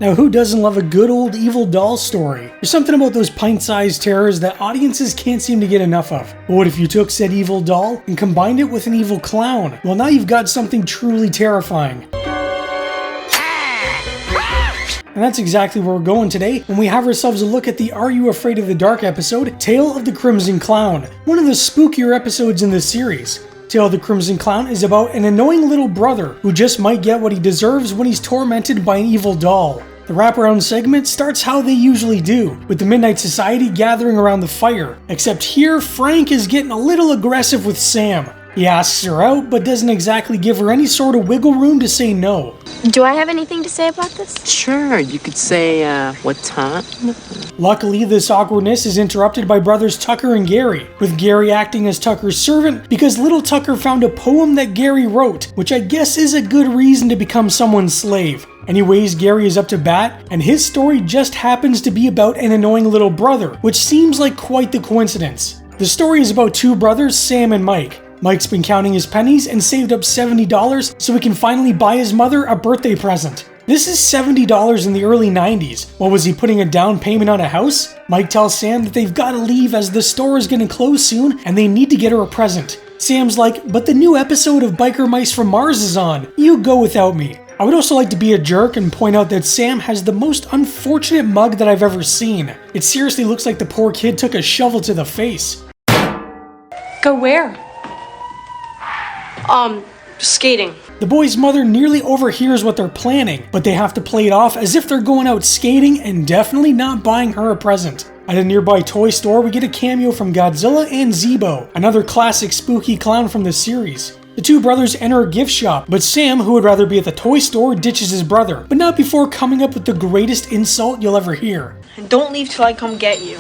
Now who doesn't love a good old evil doll story? There's something about those pint-sized terrors that audiences can't seem to get enough of. But what if you took said evil doll and combined it with an evil clown? Well, now you've got something truly terrifying. And that's exactly where we're going today when we have ourselves a look at the Are You Afraid of the Dark episode, Tale of the Crimson Clown, one of the spookier episodes in this series. Tale of the Crimson Clown is about an annoying little brother who just might get what he deserves when he's tormented by an evil doll. The wraparound segment starts how they usually do, with the Midnight Society gathering around the fire, except here Frank is getting a little aggressive with Sam. He asks her out, but doesn't exactly give her any sort of wiggle room to say no. Do I have anything to say about this? Sure, you could say, what time? Luckily, this awkwardness is interrupted by brothers Tucker and Gary, with Gary acting as Tucker's servant because little Tucker found a poem that Gary wrote, which I guess is a good reason to become someone's slave. Anyways, Gary is up to bat, and his story just happens to be about an annoying little brother, which seems like quite the coincidence. The story is about two brothers, Sam and Mike. Mike's been counting his pennies and saved up $70 so he can finally buy his mother a birthday present. This is $70 in the early 90s. What was he putting a down payment on a house? Mike tells Sam that they've got to leave as the store is going to close soon and they need to get her a present. Sam's like, but the new episode of Biker Mice from Mars is on. You go without me. I would also like to be a jerk and point out that Sam has the most unfortunate mug that I've ever seen. It seriously looks like the poor kid took a shovel to the face. Go where? Skating. The boy's mother nearly overhears what they're planning, but they have to play it off as if they're going out skating and definitely not buying her a present. At a nearby toy store, we get a cameo from Godzilla and Zeebo, another classic spooky clown from the series. The two brothers enter a gift shop, but Sam, who would rather be at the toy store, ditches his brother, but not before coming up with the greatest insult you'll ever hear. And don't leave till I come get you.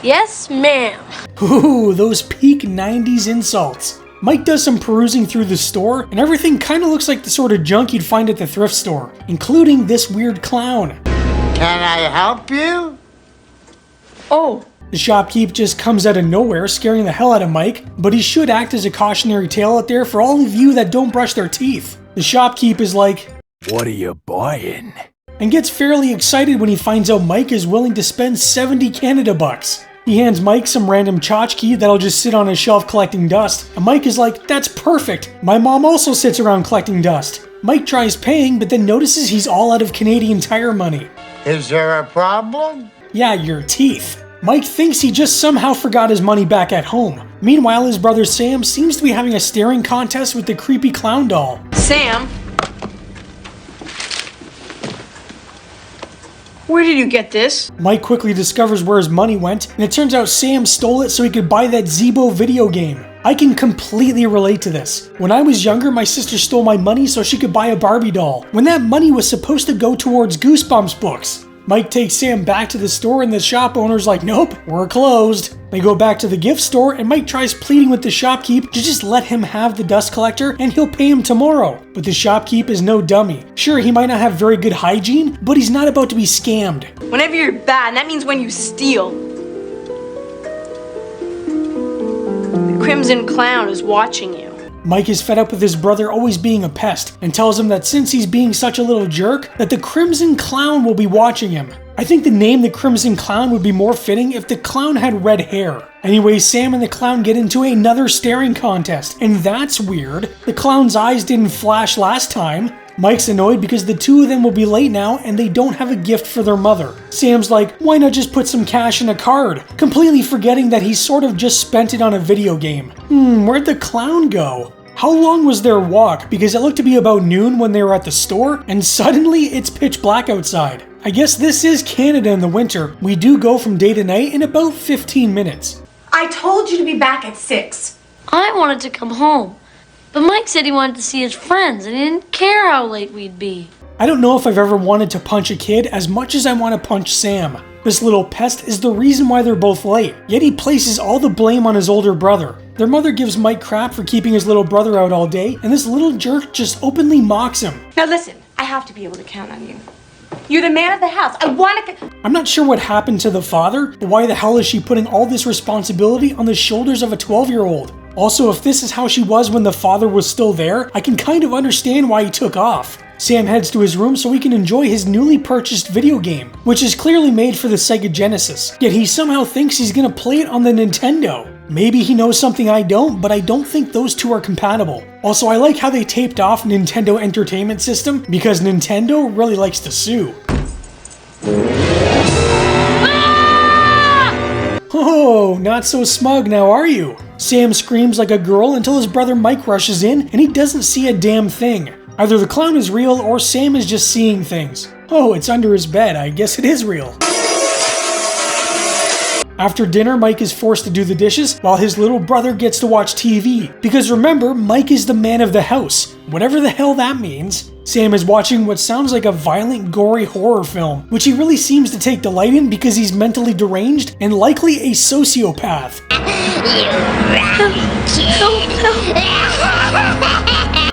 Yes, ma'am. Ooh, those peak 90s insults. Mike does some perusing through the store, and everything kinda looks like the sort of junk you'd find at the thrift store, including this weird clown. Can I help you? Oh. The shopkeep just comes out of nowhere, scaring the hell out of Mike, but he should act as a cautionary tale out there for all of you that don't brush their teeth. The shopkeep is like, "What are you buying?" and gets fairly excited when he finds out Mike is willing to spend 70 Canada bucks. He hands Mike some random tchotchke that'll just sit on his shelf collecting dust, and Mike is like, that's perfect, my mom also sits around collecting dust. Mike tries paying, but then notices he's all out of Canadian Tire money. Is there a problem? Yeah, your teeth. Mike thinks he just somehow forgot his money back at home. Meanwhile, his brother Sam seems to be having a staring contest with the creepy clown doll. Sam? Where did you get this? Mike quickly discovers where his money went, and it turns out Sam stole it so he could buy that Zeebo video game. I can completely relate to this. When I was younger, my sister stole my money so she could buy a Barbie doll, when that money was supposed to go towards Goosebumps books. Mike takes Sam back to the store and the shop owner's like, nope, we're closed. They go back to the gift store and Mike tries pleading with the shopkeep to just let him have the dust collector and he'll pay him tomorrow. But the shopkeep is no dummy. Sure, he might not have very good hygiene, but he's not about to be scammed. Whenever you're bad, that means when you steal. The Crimson Clown is watching you. Mike is fed up with his brother always being a pest and tells him that since he's being such a little jerk, that the Crimson Clown will be watching him. I think the name the Crimson Clown would be more fitting if the clown had red hair. Anyway, Sam and the clown get into another staring contest, and that's weird. The clown's eyes didn't flash last time. Mike's annoyed because the two of them will be late now and they don't have a gift for their mother. Sam's like, why not just put some cash in a card? Completely forgetting that he sort of just spent it on a video game. Where'd the clown go? How long was their walk? Because it looked to be about noon when they were at the store, and suddenly it's pitch black outside. I guess this is Canada in the winter. We do go from day to night in about 15 minutes. I told you to be back at 6. I wanted to come home, but Mike said he wanted to see his friends and he didn't care how late we'd be. I don't know if I've ever wanted to punch a kid as much as I want to punch Sam. This little pest is the reason why they're both late, yet he places all the blame on his older brother. Their mother gives Mike crap for keeping his little brother out all day, and this little jerk just openly mocks him. Now listen, I have to be able to count on you. You're the man of the house. I want to... I'm not sure what happened to the father, but why the hell is she putting all this responsibility on the shoulders of a 12-year-old? Also, if this is how she was when the father was still there, I can kind of understand why he took off. Sam heads to his room so he can enjoy his newly purchased video game, which is clearly made for the Sega Genesis, yet he somehow thinks he's gonna play it on the Nintendo. Maybe he knows something I don't, but I don't think those two are compatible. Also, I like how they taped off Nintendo Entertainment System, because Nintendo really likes to sue. Oh, not so smug now, are you? Sam screams like a girl until his brother Mike rushes in and he doesn't see a damn thing. Either the clown is real or Sam is just seeing things. Oh, it's under his bed. I guess it is real. After dinner, Mike is forced to do the dishes while his little brother gets to watch TV. Because remember, Mike is the man of the house, whatever the hell that means. Sam is watching what sounds like a violent, gory horror film, which he really seems to take delight in because he's mentally deranged and likely a sociopath.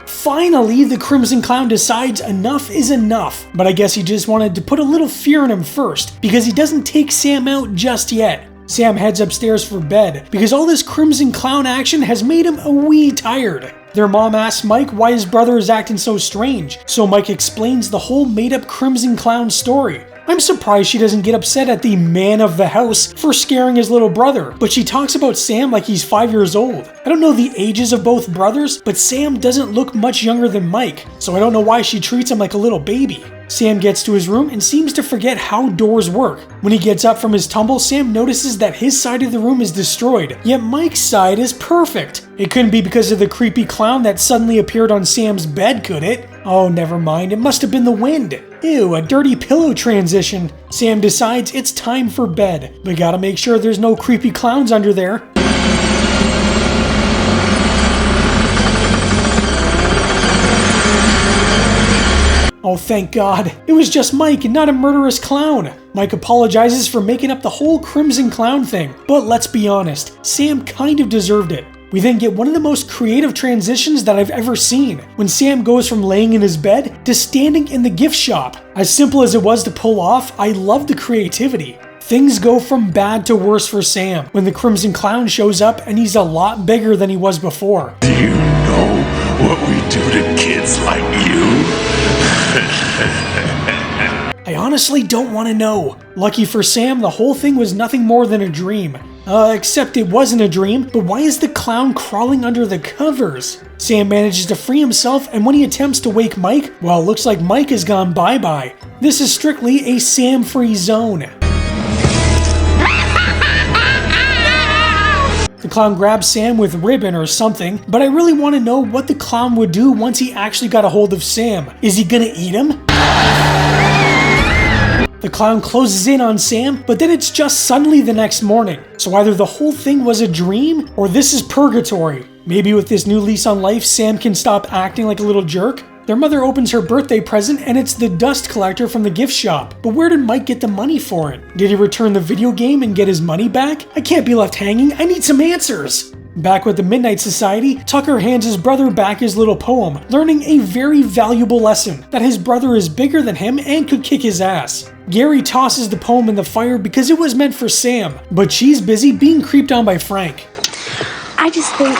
Finally, the Crimson Clown decides enough is enough, but I guess he just wanted to put a little fear in him first, because he doesn't take Sam out just yet. Sam heads upstairs for bed, because all this Crimson Clown action has made him a wee tired. Their mom asks Mike why his brother is acting so strange, so Mike explains the whole made-up Crimson Clown story. I'm surprised she doesn't get upset at the man of the house for scaring his little brother, but she talks about Sam like he's 5 years old. I don't know the ages of both brothers, but Sam doesn't look much younger than Mike, so I don't know why she treats him like a little baby. Sam gets to his room and seems to forget how doors work. When he gets up from his tumble, Sam notices that his side of the room is destroyed, yet Mike's side is perfect. It couldn't be because of the creepy clown that suddenly appeared on Sam's bed, could it? Oh, never mind, it must have been the wind. Ew, a dirty pillow transition. Sam decides it's time for bed, but gotta make sure there's no creepy clowns under there. Oh, thank God. It was just Mike and not a murderous clown. Mike apologizes for making up the whole Crimson Clown thing, but let's be honest, Sam kind of deserved it. We then get one of the most creative transitions that I've ever seen, when Sam goes from laying in his bed to standing in the gift shop. As simple as it was to pull off, I love the creativity. Things go from bad to worse for Sam when the Crimson Clown shows up and he's a lot bigger than he was before. Do you know what we do to kids like you? I honestly don't want to know. Lucky for Sam, the whole thing was nothing more than a dream. Except it wasn't a dream, but why is the clown crawling under the covers? Sam manages to free himself, and when he attempts to wake Mike, well, it looks like Mike has gone bye-bye. This is strictly a Sam-free zone. The clown grabs Sam with ribbon or something, but I really want to know what the clown would do once he actually got a hold of Sam. Is he gonna eat him? The clown closes in on Sam, but then it's just suddenly the next morning. So either the whole thing was a dream, or this is purgatory. Maybe with this new lease on life, Sam can stop acting like a little jerk? Their mother opens her birthday present and it's the dust collector from the gift shop. But where did Mike get the money for it? Did he return the video game and get his money back? I can't be left hanging, I need some answers! Back with the Midnight Society, Tucker hands his brother back his little poem, learning a very valuable lesson, that his brother is bigger than him and could kick his ass. Gary tosses the poem in the fire because it was meant for Sam, but she's busy being creeped on by Frank. I just think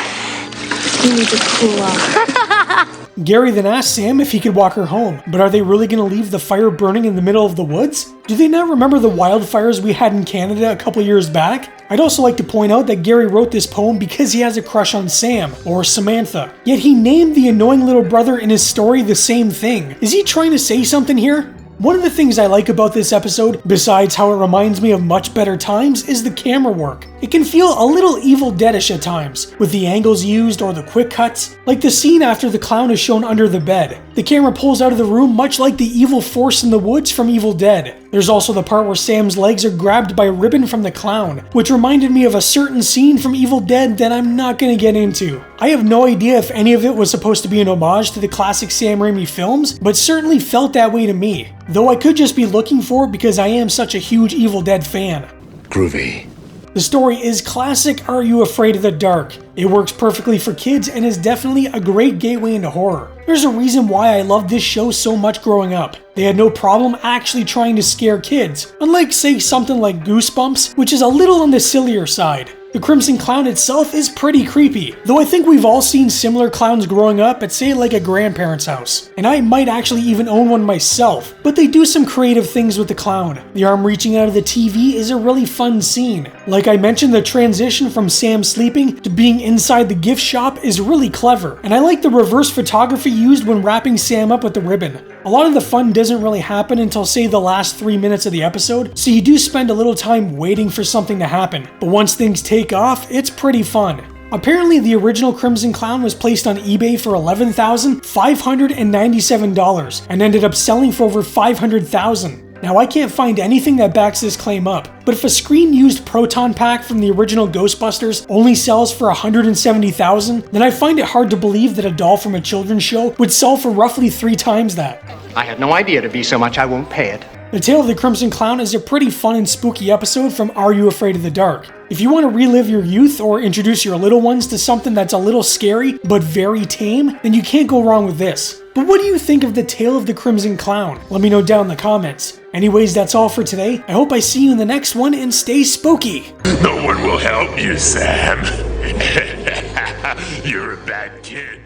you need to cool off. Gary then asks Sam if he could walk her home, but are they really going to leave the fire burning in the middle of the woods? Do they not remember the wildfires we had in Canada a couple years back? I'd also like to point out that Gary wrote this poem because he has a crush on Sam, or Samantha. Yet he named the annoying little brother in his story the same thing. Is he trying to say something here? One of the things I like about this episode, besides how it reminds me of Much Better Times, is the camera work. It can feel a little Evil Dead-ish at times, with the angles used or the quick cuts. Like the scene after the clown is shown under the bed. The camera pulls out of the room much like the evil force in the woods from Evil Dead. There's also the part where Sam's legs are grabbed by ribbon from the clown, which reminded me of a certain scene from Evil Dead that I'm not gonna get into. I have no idea if any of it was supposed to be an homage to the classic Sam Raimi films, but certainly felt that way to me. Though I could just be looking for it because I am such a huge Evil Dead fan. Groovy. The story is classic Are You Afraid of the Dark? It works perfectly for kids and is definitely a great gateway into horror. There's a reason why I loved this show so much growing up. They had no problem actually trying to scare kids, unlike say something like Goosebumps, which is a little on the sillier side. The Crimson Clown itself is pretty creepy, though I think we've all seen similar clowns growing up at say like a grandparent's house, and I might actually even own one myself, but they do some creative things with the clown. The arm reaching out of the TV is a really fun scene. Like I mentioned, the transition from Sam sleeping to being inside the gift shop is really clever, and I like the reverse photography used when wrapping Sam up with the ribbon. A lot of the fun doesn't really happen until say the last 3 minutes of the episode, so you do spend a little time waiting for something to happen, but once things take off, it's pretty fun. Apparently, the original Crimson Clown was placed on eBay for $11,597 and ended up selling for over $500,000. Now, I can't find anything that backs this claim up, but if a screen-used proton pack from the original Ghostbusters only sells for $170,000, then I find it hard to believe that a doll from a children's show would sell for roughly 3 times that. I had no idea it'd be so much I won't pay it. The Tale of the Crimson Clown is a pretty fun and spooky episode from Are You Afraid of the Dark? If you want to relive your youth or introduce your little ones to something that's a little scary but very tame, then you can't go wrong with this. But what do you think of the Tale of the Crimson Clown? Let me know down in the comments. Anyways, that's all for today. I hope I see you in the next one, and stay spooky! No one will help you, Sam. You're a bad kid.